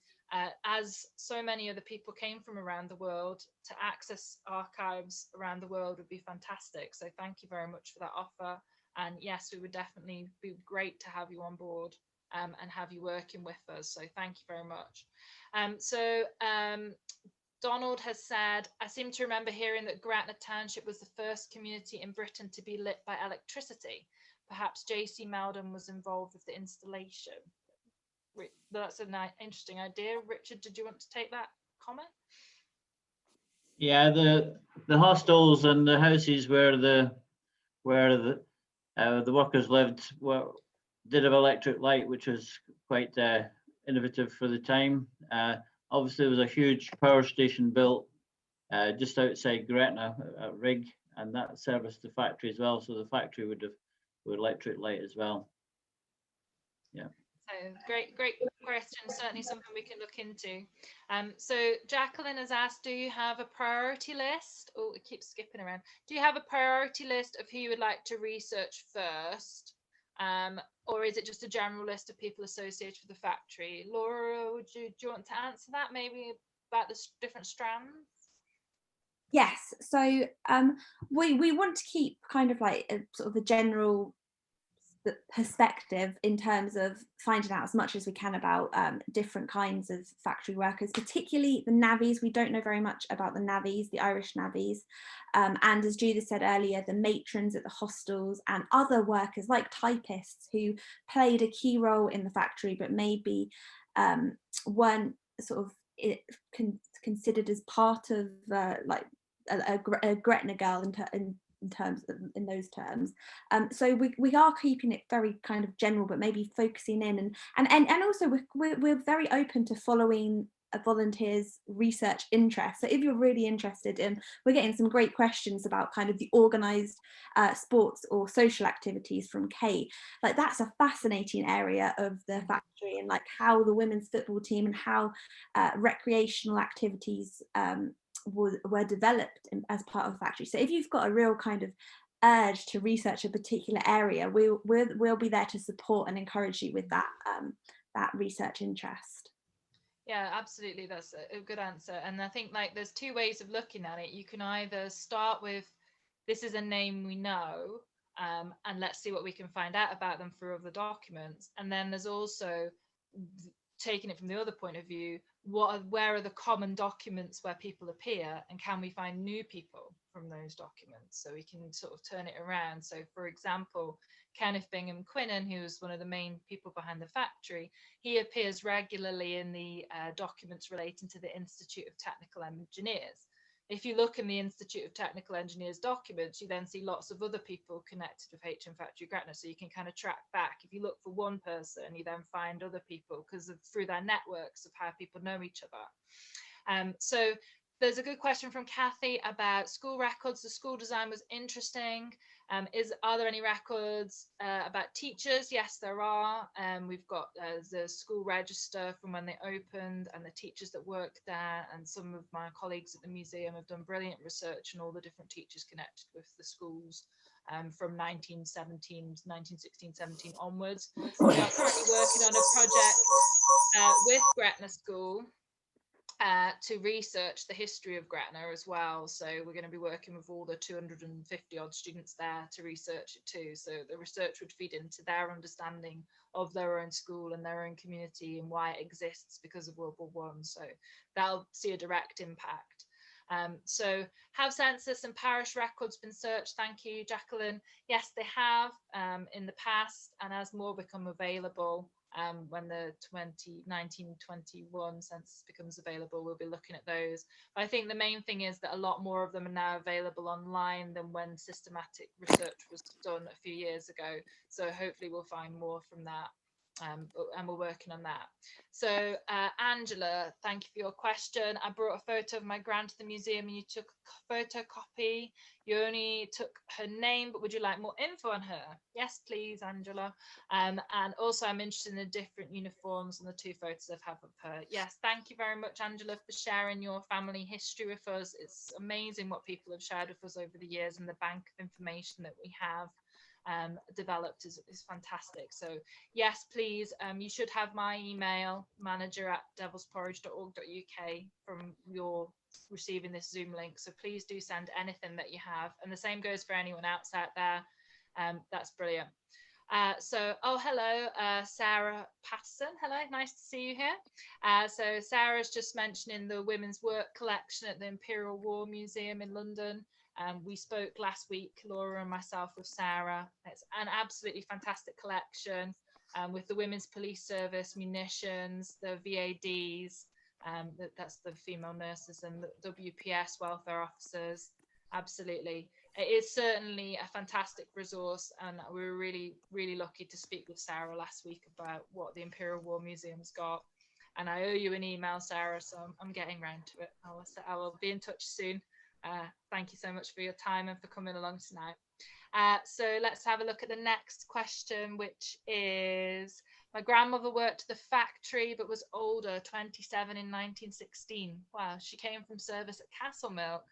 Speaker 1: as so many other people came from around the world, to access archives around the world would be fantastic. So thank you very much for that offer. And yes, we would definitely be great to have you on board and have you working with us. So thank you very much. Donald has said, I seem to remember hearing that Gretna Township was the first community in Britain to be lit by electricity. Perhaps J.C. Meldon was involved with the installation. That's an interesting idea. Richard, did you want to take that comment?
Speaker 5: Yeah, the hostels and the houses where the workers lived did have electric light, which was quite innovative for the time. Obviously, there was a huge power station built just outside Gretna at Rig, and that serviced the factory as well. So the factory would have electric light as well. Yeah.
Speaker 1: So great question. Certainly something we can look into. So Jacqueline has asked, do you have a priority list? Oh, it keeps skipping around. Do you have a priority list of who you would like to research first? Or is it just a general list of people associated with the factory? Laura, do you want to answer that, maybe about the different strands?
Speaker 2: Yes, so we want to keep kind of like a sort of a general perspective in terms of finding out as much as we can about different kinds of factory workers, particularly the navvies. We don't know very much about the navvies, the Irish navvies, and as Judith said earlier, the matrons at the hostels and other workers like typists who played a key role in the factory but maybe weren't sort of considered as part of like a Gretna girl in those terms. So we are keeping it very kind of general, but maybe focusing in and also we're very open to following volunteers' research interest. So if you're really interested in, we're getting some great questions about kind of the organised sports or social activities from Kate. Like that's a fascinating area of the factory, and like how the women's football team and how recreational activities were developed as part of the factory. So if you've got a real kind of urge to research a particular area, we'll be there to support and encourage you with that that research interest.
Speaker 1: Yeah, absolutely. That's a good answer. And I think like there's two ways of looking at it. You can either start with, this is a name we know, and let's see what we can find out about them through other documents. And then there's also taking it from the other point of view, where are the common documents where people appear, and can we find new people from those documents, so we can sort of turn it around. So for example, Kenneth Bingham Quinnen, who's one of the main people behind the factory, he appears regularly in the documents relating to the Institute of Technical Engineers. If you look in the Institute of Technical Engineers documents, you then see lots of other people connected with HM Factory Gretna, so you can kind of track back. If you look for one person, you then find other people because through their networks of how people know each other. So there's a good question from Kathy about school records. The school design was interesting. Are there any records about teachers? Yes, there are. We've got the school register from when they opened and the teachers that work there. And some of my colleagues at the museum have done brilliant research on all the different teachers connected with the schools from 1916, 17 onwards. We are currently working on a project with Gretna School to research the history of Gretna as well. So we're going to be working with all the 250 odd students there to research it too. So the research would feed into their understanding of their own school and their own community and why it exists because of World War I. So that'll see a direct impact. So have census and parish records been searched? Thank you, Jacqueline. Yes, they have in the past, and as more become available, when the 2019-21 census becomes available, we'll be looking at those. But I think the main thing is that a lot more of them are now available online than when systematic research was done a few years ago. So hopefully we'll find more from that. And we're working on that. So Angela, thank you for your question. I brought a photo of my gran to the museum and you took a photocopy. You only took her name, but would you like more info on her? Yes, please, Angela. And also I'm interested in the different uniforms and the two photos I have of her. Yes, thank you very much, Angela, for sharing your family history with us. It's amazing what people have shared with us over the years, and the bank of information that we have developed is fantastic. So yes, please, you should have my email, manager@devilsporridge.org.uk, from your receiving this Zoom link. So please do send anything that you have, and the same goes for anyone else out there. That's brilliant. So, oh, hello, Sarah Patterson. Hello, nice to see you here. So Sarah's just mentioning the women's work collection at the Imperial War Museum in London. We spoke last week, Laura and myself, with Sarah. It's an absolutely fantastic collection with the Women's Police Service, munitions, the VADs, that's the female nurses, and the WPS welfare officers. Absolutely. It is certainly a fantastic resource, and we were really, really lucky to speak with Sarah last week about what the Imperial War Museum's got. And I owe you an email, Sarah, so I'm getting round to it. I will be in touch soon. Thank you so much for your time and for coming along tonight. So let's have a look at the next question, which is, my grandmother worked at the factory but was older, 27 in 1916. Wow, she came from service at Castlemilk.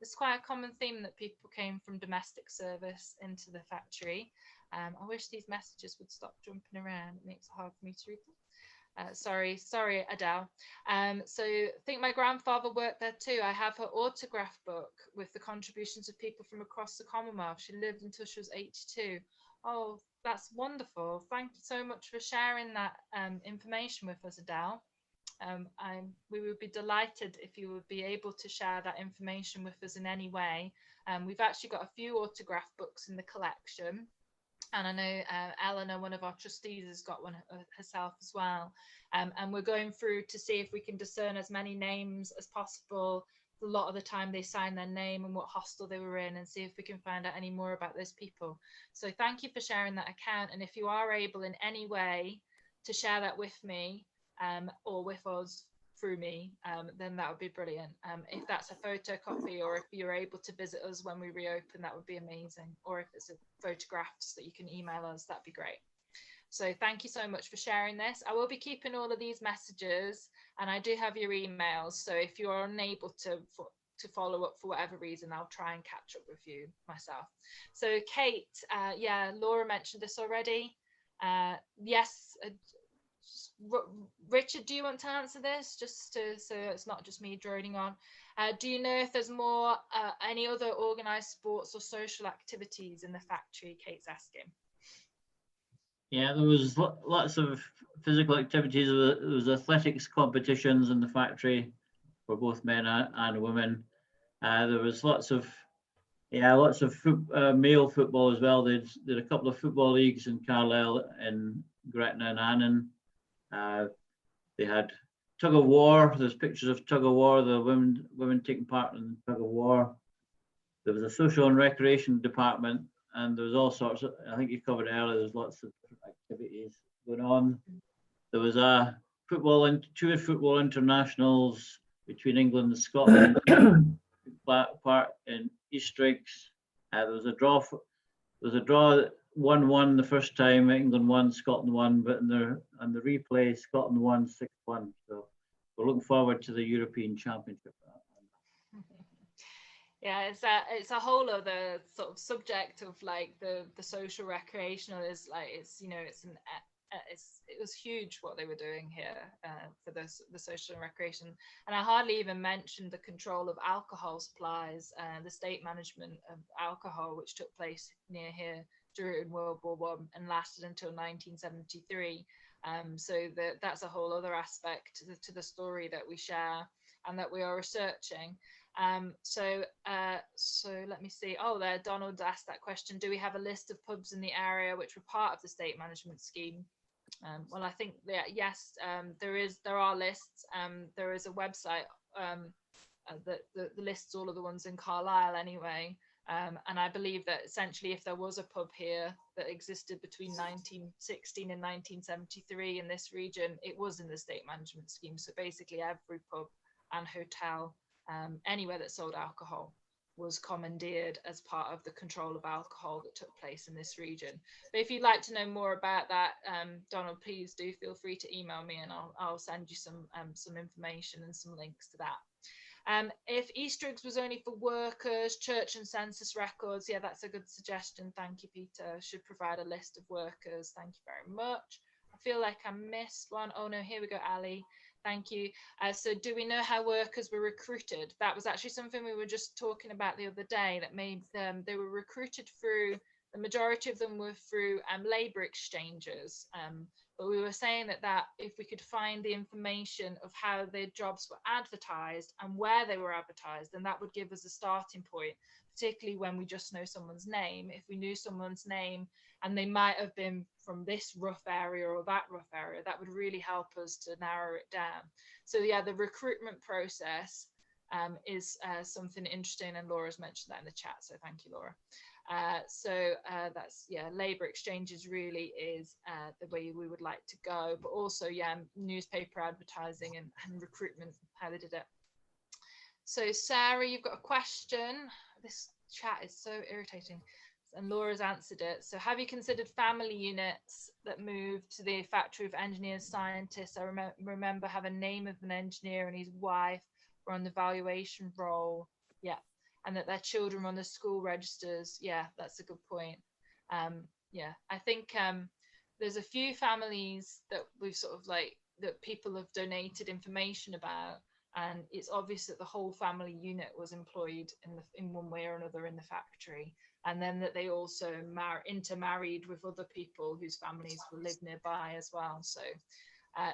Speaker 1: It's quite a common theme that people came from domestic service into the factory. I wish these messages would stop jumping around. It makes it hard for me to read them. Sorry, Adele. So I think my grandfather worked there too. I have her autograph book with the contributions of people from across the Commonwealth. She lived until she was 82. Oh, that's wonderful. Thank you so much for sharing that information with us, Adele. We would be delighted if you would be able to share that information with us in any way. We've actually got a few autograph books in the collection. And I know Eleanor, one of our trustees, has got one herself as well. And we're going through to see if we can discern as many names as possible. A lot of the time they sign their name and what hostel they were in, and see if we can find out any more about those people. So thank you for sharing that account. And if you are able in any way to share that with me or with us, through me, then that would be brilliant. If that's a photocopy, or if you're able to visit us when we reopen, that would be amazing. Or if it's a photographs that you can email us, that'd be great. So thank you so much for sharing this. I will be keeping all of these messages, and I do have your emails. So if you're unable to follow up for whatever reason, I'll try and catch up with you myself. So Kate, yeah, Laura mentioned this already. Yes, Richard, do you want to answer this, just so it's not just me droning on? Do you know if there's more any other organized sports or social activities in the factory? Kate's asking.
Speaker 5: Yeah, there was lots of physical activities. There was athletics competitions in the factory for both men and women. There was lots of male football as well. They did a couple of football leagues in Carlisle, in Gretna and Annan. They had tug of war. There's pictures of tug of war. The women taking part in tug of war. There was a social and recreation department, and there was all sorts of, I think you covered earlier, there's lots of activities going on. There was a two football internationals between England and Scotland part in Eastriggs. There was a draw 1-1 the first time. England won, Scotland won, but on the replay, Scotland won 6-1. So we're looking forward to the European Championship.
Speaker 1: Yeah, it's a whole other sort of subject of like the social recreational is like, it's, you know, it was huge what they were doing here for the social and recreation. And I hardly even mentioned the control of alcohol supplies, the state management of alcohol, which took place near here during World War I and lasted until 1973. So that's a whole other aspect to the story that we share and that we are researching. So let me see. Oh, there, Donald asked that question. Do we have a list of pubs in the area which were part of the state management scheme? Well, I think that yes, there are lists. There is a website that lists all of the ones in Carlisle anyway. And I believe that essentially if there was a pub here that existed between 1916 and 1973 in this region, it was in the state management scheme. So basically every pub and hotel, anywhere that sold alcohol, was commandeered as part of the control of alcohol that took place in this region. But if you'd like to know more about that, Donald, please do feel free to email me, and I'll send you some information and some links to that. If Eastriggs was only for workers, church and census records, yeah, that's a good suggestion. Thank you, Peter. Should provide a list of workers. Thank you very much. I feel like I missed one. Oh no, here we go, Ali. Thank you. So do we know how workers were recruited? That was actually something we were just talking about the other day, that made them, they were recruited through, the majority of them were through labour exchanges. But we were saying that if we could find the information of how their jobs were advertised and where they were advertised, then that would give us a starting point, particularly when we just know someone's name. If we knew someone's name and they might have been from this rough area or that rough area, that would really help us to narrow it down. So yeah, the recruitment process is something interesting, and Laura's mentioned that in the chat, so thank you, Laura. That's, yeah, labour exchanges really is the way we would like to go, but also, yeah, newspaper advertising and recruitment, how they did it. So Sarah, you've got a question. This chat is so irritating, and Laura's answered it. So have you considered family units that moved to the factory of engineers, scientists? I remember have a name of an engineer and his wife were on the valuation roll. Yeah. And that their children were on the school registers. Yeah, that's a good point. Yeah, I think there's a few families that we've sort of like, that people have donated information about, and it's obvious that the whole family unit was employed in one way or another in the factory, and then that they also intermarried with other people whose families will live nearby as well. So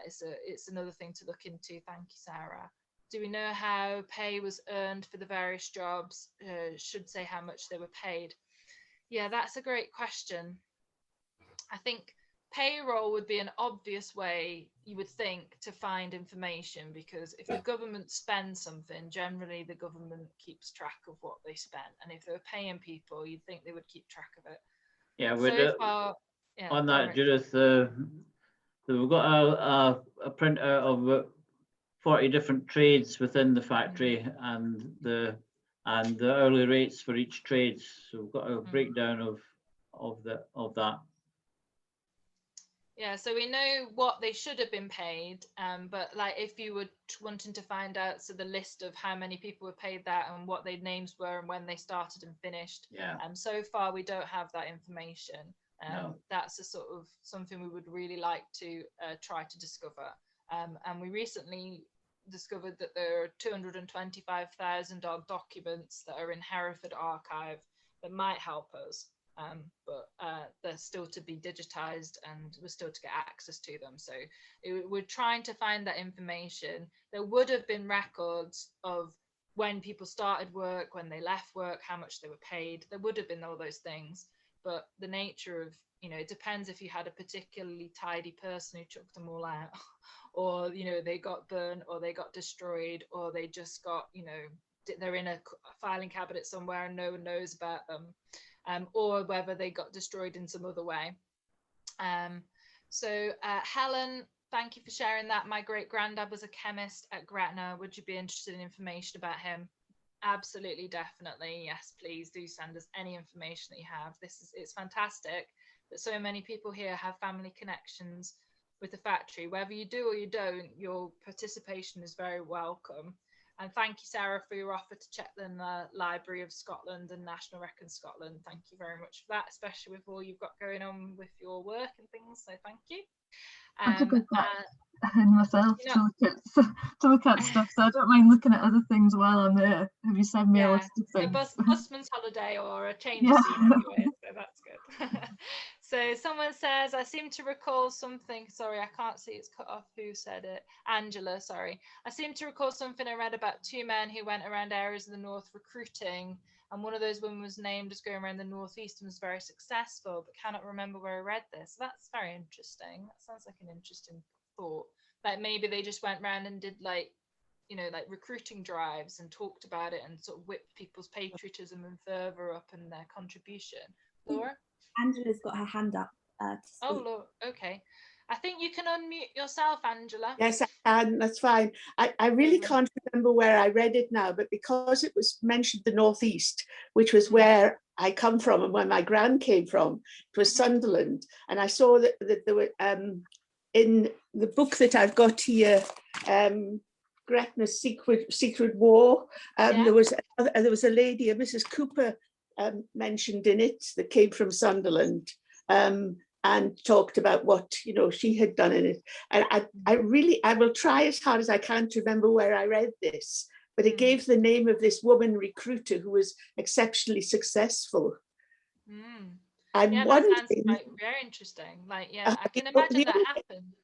Speaker 1: it's another thing to look into. Thank you, Sarah. Do we know how pay was earned for the various jobs? Should say how much they were paid. Yeah, that's a great question. I think payroll would be an obvious way, you would think, to find information, because if the government spends something, generally the government keeps track of what they spent. And if they were paying people, you'd think they would keep track of it.
Speaker 5: Yeah,
Speaker 1: so far, yeah,
Speaker 5: on that, Judith, we've got a printout of 40 different trades within the factory and the hourly rates for each trade. So we've got a breakdown of that.
Speaker 1: Yeah, so we know what they should have been paid, but like if you were wanting to find out, so the list of how many people were paid that and what their names were and when they started and finished.
Speaker 5: Yeah.
Speaker 1: So far we don't have that information.
Speaker 5: No.
Speaker 1: That's a sort of something we would really like to try to discover. And we recently discovered that there are 225,000 odd documents that are in Hereford Archive that might help us. But they're still to be digitized and we're still to get access to them. So we're trying to find that information. There would have been records of when people started work, when they left work, how much they were paid. There would have been all those things. But the nature of, it depends if you had a particularly tidy person who chucked them all out, or, they got burned, or they got destroyed, or they just got, they're in a filing cabinet somewhere and no one knows about them. Or whether they got destroyed in some other way. So Helen, thank you for sharing that. My great granddad was a chemist at Gretna. Would you be interested in information about him? Absolutely, definitely. Yes, please do send us any information that you have. It's fantastic that so many people here have family connections with the factory. Whether you do or you don't, your participation is very welcome. And thank you, Sarah, for your offer to check the Library of Scotland and National Records Scotland. Thank you very much for that, especially with all you've got going on with your work and things. So thank you.
Speaker 4: I took a in myself to look at stuff, so I don't mind looking at other things while I'm there. Have you sent me a list of things?
Speaker 1: A busman's holiday or a change of scene anyway, so that's good. So someone says, I seem to recall something, sorry, I can't see, it's cut off who said it. Angela, sorry. I seem to recall something I read about two men who went around areas of the north recruiting, and one of those women was named as going around the northeast and was very successful, but cannot remember where I read this. So that's very interesting. That sounds like an interesting thought. Like maybe they just went around and did like recruiting drives and talked about it and sort of whipped people's patriotism and fervour up and their contribution. Laura?
Speaker 2: Angela's got her hand up.
Speaker 1: Oh, Laura, okay. I think you can unmute yourself, Angela.
Speaker 6: Yes, I can, that's fine. I really can't remember where I read it now, but because it was mentioned the Northeast, which was where I come from and where my gran came from, it was Sunderland. And I saw that there were, in the book that I've got here, Gretna's Secret War, there was a lady, a Mrs. Cooper, mentioned in it that came from Sunderland. And talked about what she had done in it. And I will try as hard as I can to remember where I read this, but it gave the name of this woman recruiter who was exceptionally successful. And
Speaker 1: yeah,
Speaker 6: one
Speaker 1: that sounds
Speaker 6: thing,
Speaker 1: very interesting. Like, yeah, I can imagine that happened.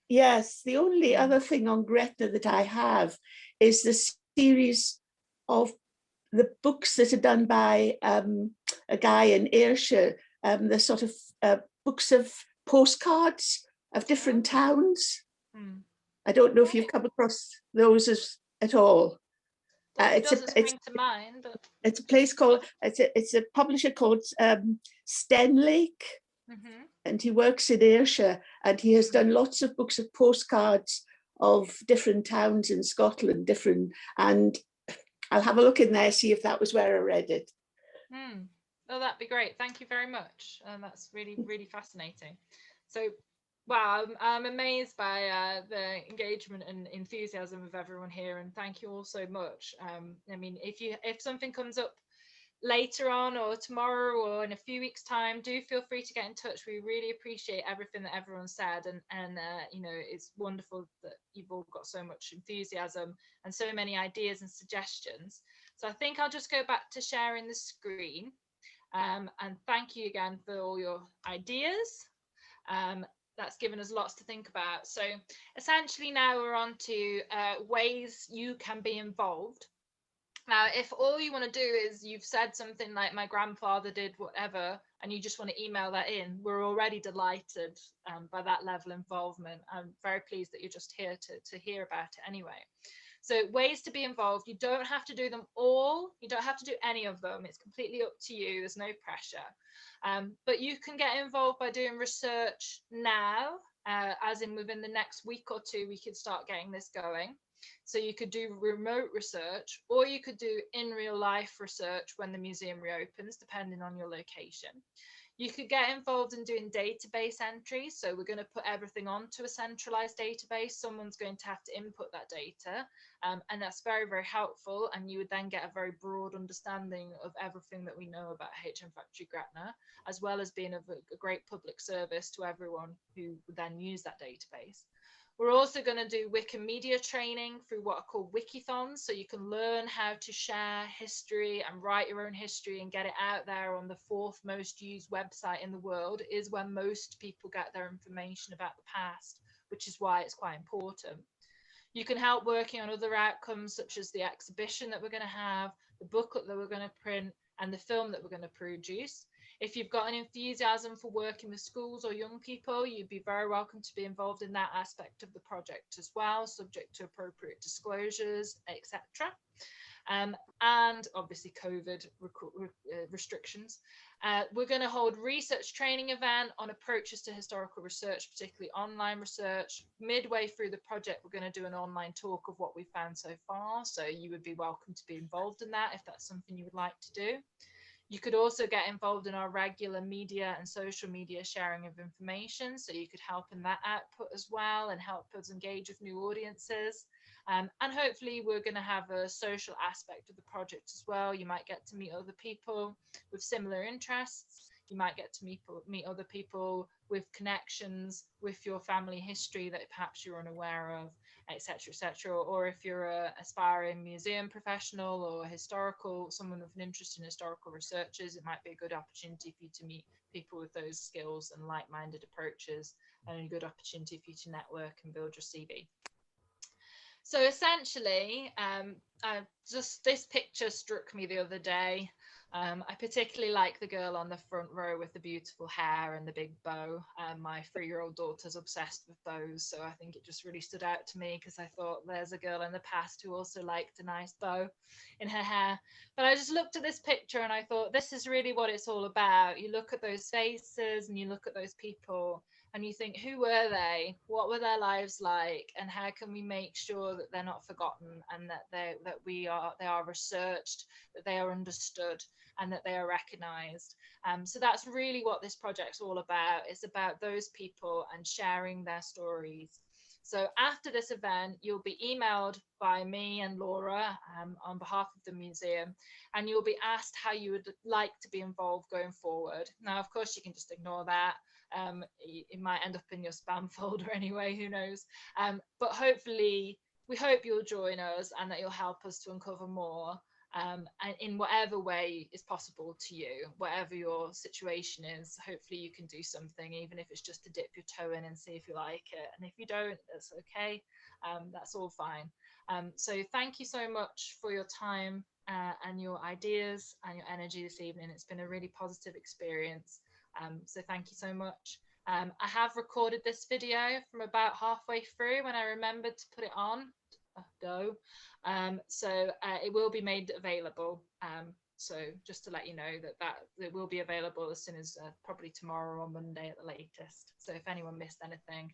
Speaker 6: Yes, the only other thing on Gretna that I have is the series of the books that are done by a guy in Ayrshire, the sort of books of postcards of different towns. I don't know if you've come across those at all.
Speaker 1: It doesn't spring to mind, but
Speaker 6: it's a place called, it's a publisher called Stenlake, and he works in Ayrshire, and he has done lots of books of postcards of different towns in Scotland, and I'll have a look in there, see if that was where I read it.
Speaker 1: Oh, that'd be great. Thank you very much. That's really, really fascinating. So, wow, I'm amazed by the engagement and enthusiasm of everyone here, and thank you all so much. I mean, if something comes up later on or tomorrow or in a few weeks' time, do feel free to get in touch. We really appreciate everything that everyone said, and it's wonderful that you've all got so much enthusiasm and so many ideas and suggestions. So I think I'll just go back to sharing the screen. And thank you again for all your ideas. That's given us lots to think about. So essentially now we're on to ways you can be involved. Now, if all you want to do is you've said something like my grandfather did whatever, and you just want to email that in, we're already delighted by that level of involvement. I'm very pleased that you're just here to hear about it anyway. So ways to be involved, you don't have to do them all, you don't have to do any of them, it's completely up to you, there's no pressure. But you can get involved by doing research now, as in within the next week or two, we could start getting this going. So you could do remote research, or you could do in real life research when the museum reopens, depending on your location. You could get involved in doing database entries. So we're going to put everything onto a centralized database. Someone's going to have to input that data. And that's very, very helpful. And you would then get a very broad understanding of everything that we know about HM Factory Gretna, as well as being of a great public service to everyone who would then use that database. We're also going to do Wikimedia training through what are called wikithons. So you can learn how to share history and write your own history and get it out there on the 4th most used website in the world, is where most people get their information about the past, which is why it's quite important. You can help working on other outcomes, such as the exhibition that we're going to have, the booklet that we're going to print, and the film that we're going to produce. If you've got an enthusiasm for working with schools or young people, you'd be very welcome to be involved in that aspect of the project as well, subject to appropriate disclosures, etc. And obviously COVID restrictions. We're going to hold research training event on approaches to historical research, particularly online research. Midway through the project, we're going to do an online talk of what we found so far. So you would be welcome to be involved in that if that's something you would like to do. You could also get involved in our regular media and social media sharing of information. So you could help in that output as well and help us engage with new audiences. And hopefully we're going to have a social aspect of the project as well. You might get to meet other people with similar interests. You might get to meet other people with connections with your family history that perhaps you're unaware of, etc., etc. Or if you're an aspiring museum professional or someone with an interest in historical researchers, it might be a good opportunity for you to meet people with those skills and like-minded approaches, and a good opportunity for you to network and build your CV. So essentially, just this picture struck me the other day. I particularly like the girl on the front row with the beautiful hair and the big bow. My 3-year-old daughter's obsessed with bows, so I think it just really stood out to me because I thought there's a girl in the past who also liked a nice bow in her hair. But I just looked at this picture and I thought, this is really what it's all about. You look at those faces and you look at those people and you think, who were they? What were their lives like? And how can we make sure that they're not forgotten and that they are researched, that they are understood, and that they are recognized? So that's really what this project's all about. It's about those people and sharing their stories. So after this event, you'll be emailed by me and Laura on behalf of the museum, and you'll be asked how you would like to be involved going forward. Now, of course, you can just ignore that. It might end up in your spam folder anyway, who knows? But hopefully, we hope you'll join us and that you'll help us to uncover more. And in whatever way is possible to you, whatever your situation is, hopefully you can do something, even if it's just to dip your toe in and see if you like it. And if you don't, that's okay. That's all fine. So thank you so much for your time and your ideas and your energy this evening. It's been a really positive experience. So thank you so much. I have recorded this video from about halfway through when I remembered to put it on. So it will be made available. So just to let you know that it will be available as soon as probably tomorrow or Monday at the latest. So if anyone missed anything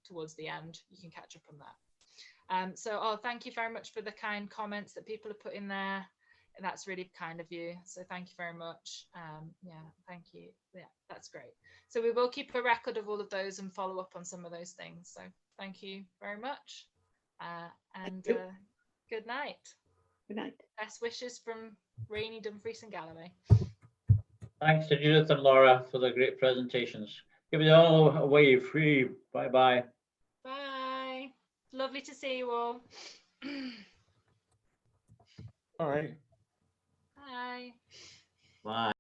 Speaker 1: towards the end, you can catch up on that. Thank you very much for the kind comments that people have put in there. That's really kind of you. So thank you very much. Yeah, thank you. Yeah, that's great. So we will keep a record of all of those and follow up on some of those things. So thank you very much. Good night.
Speaker 6: Good night.
Speaker 1: Best wishes from Rainy, Dumfries and Galloway.
Speaker 5: Thanks to Judith and Laura for the great presentations. Give it all away free. Bye-bye.
Speaker 1: Bye. Lovely to see you all.
Speaker 7: All right.
Speaker 1: Bye.
Speaker 5: Bye.